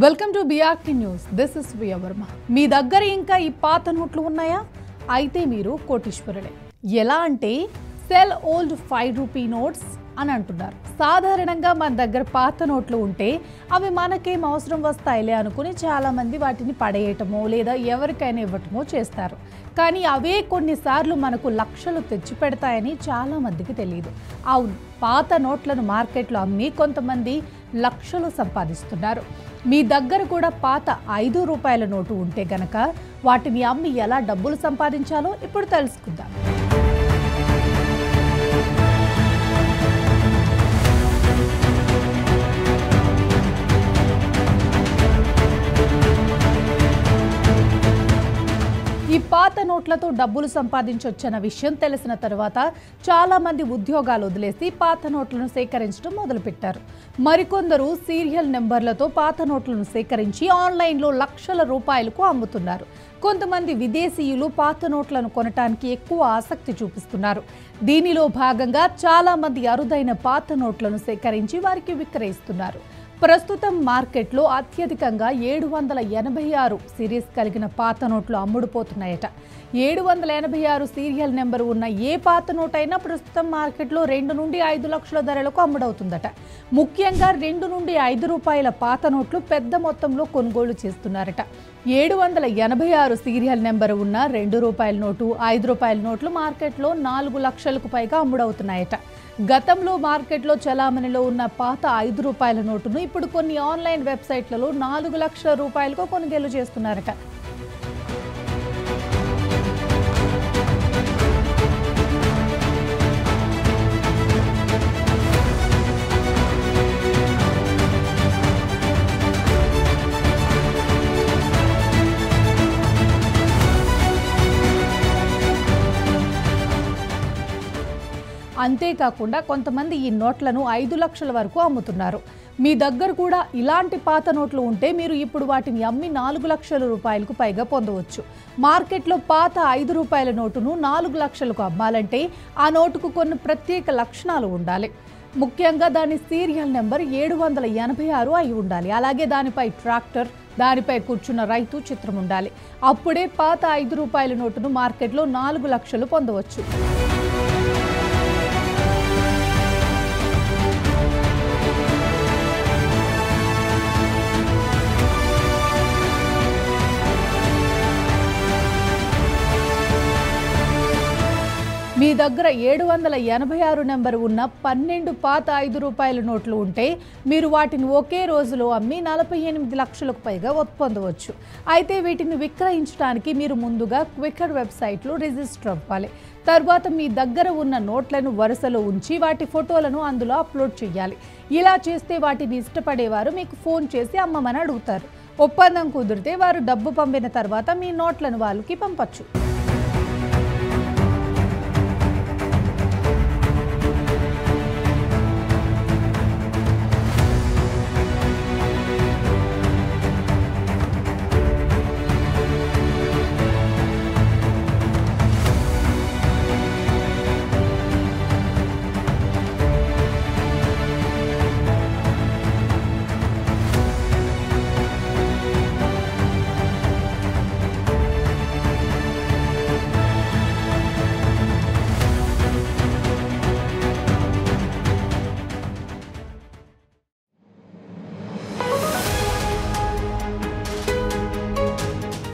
Welcome to BRK news. This is Priya Varma. మీ దగ్గర ఇంకా ఈ పాత నోట్లు ఉన్నాయా? అయితే మీరు కోటీశ్వరులే. ఎలా అంటే సెల్ ఓల్డ్ 5 రూపీ నోట్స్ అని అంటున్నారు. సాధారణంగా మన దగ్గర పాత నోట్లు ఉంటే అవి మనకేం అవసరం వస్తాయిలే అనుకుని చాలామంది వాటిని పడేయటమో లేదా ఎవరికైనా ఇవ్వటమో చేస్తారు. కానీ అవే కొన్నిసార్లు మనకు లక్షలు తెచ్చి పెడతాయని చాలామందికి తెలియదు. అవును, పాత నోట్లను మార్కెట్లో అమ్మి కొంతమంది లక్షలు సంపాదిస్తున్నారు. మీ దగ్గర కూడా పాత 5 రూపాయల నోటు ఉంటే గనక వాటిని అమ్మి ఎలా డబ్బులు సంపాదించాలో ఇప్పుడు తెలుసుకుందాం. ఈ పాత నోట్లతో డబ్బులు సంపాదించొచ్చన్న విషయం తెలిసిన తర్వాత చాలామంది ఉద్యోగాలు వదిలేసి పాత నోట్లను సేకరించడం మొదలుపెట్టారు. మరికొందరు సీరియల్ నెంబర్లతో పాత నోట్లను సేకరించి ఆన్లైన్లో లక్షల రూపాయలకు అమ్ముతున్నారు. కొంతమంది విదేశీయులు పాత నోట్లను కొనటానికి ఎక్కువ ఆసక్తి చూపిస్తున్నారు. దీనిలో భాగంగా చాలామంది అరుదైన పాత నోట్లను సేకరించి వారికి విక్రయిస్తున్నారు. ప్రస్తుతం మార్కెట్లో అత్యధికంగా 786 సిరీస్ కలిగిన పాత నోట్లు అమ్ముడుపోతున్నాయట. 786 సీరియల్ నెంబర్ ఉన్న ఏ పాత నోట్ అయినా ప్రస్తుతం మార్కెట్లో 2 నుండి 5 లక్షల ధరలకు అమ్ముడవుతుందట. ముఖ్యంగా 2 నుండి 5 రూపాయల పాత నోట్లు పెద్ద మొత్తంలో కొనుగోలు చేస్తున్నారట. 786 సీరియల్ నెంబర్ ఉన్న 2 రూపాయల నోటు, 5 రూపాయల నోట్లు మార్కెట్లో 4 లక్షలకు పైగా అమ్ముడవుతున్నాయట. గతంలో మార్కెట్లో చలామణిలో ఉన్న పాత 5 రూపాయల నోటును ఇప్పుడు కొన్ని ఆన్లైన్ వెబ్సైట్లలో 4 లక్షల రూపాయలకు కొనుగోలు చేస్తున్నారట. అంతేకాకుండా కొంతమంది ఈ నోట్లను 5 లక్షల వరకు అమ్ముతున్నారు. మీ దగ్గర కూడా ఇలాంటి పాత నోట్లు ఉంటే మీరు ఇప్పుడు వాటిని అమ్మి 4 లక్షల రూపాయలకు పైగా పొందవచ్చు. మార్కెట్లో పాత 5 రూపాయల నోటును 4 లక్షలకు అమ్మాలంటే ఆ నోటుకు కొన్ని ప్రత్యేక లక్షణాలు ఉండాలి. ముఖ్యంగా దాని సీరియల్ నెంబర్ 786 అయి ఉండాలి. అలాగే దానిపై ట్రాక్టర్, దానిపై కూర్చున్న రైతు చిత్రం ఉండాలి. అప్పుడే పాత 5 రూపాయల నోటును మార్కెట్లో 4 లక్షలు పొందవచ్చు. మీ దగ్గర 786 నెంబర్ ఉన్న 12 పాత 5 రూపాయల నోట్లు ఉంటే మీరు వాటిని ఒకే రోజులో అమ్మి 48 లక్షలకు పైగా పొందవచ్చు. అయితే వీటిని విక్రయించడానికి మీరు ముందుగా క్వికర్ వెబ్సైట్లో రిజిస్టర్ అవ్వాలి. తర్వాత మీ దగ్గర ఉన్న నోట్లను వరుసలో ఉంచి వాటి ఫోటోలను అందులో అప్లోడ్ చేయాలి. ఇలా చేస్తే వాటిని ఇష్టపడేవారు మీకు ఫోన్ చేసి అమ్మమని అడుగుతారు. ఒప్పందం కుదిరితే వారు డబ్బు పంపిన తర్వాత మీ నోట్లను వాళ్ళకి పంపచ్చు.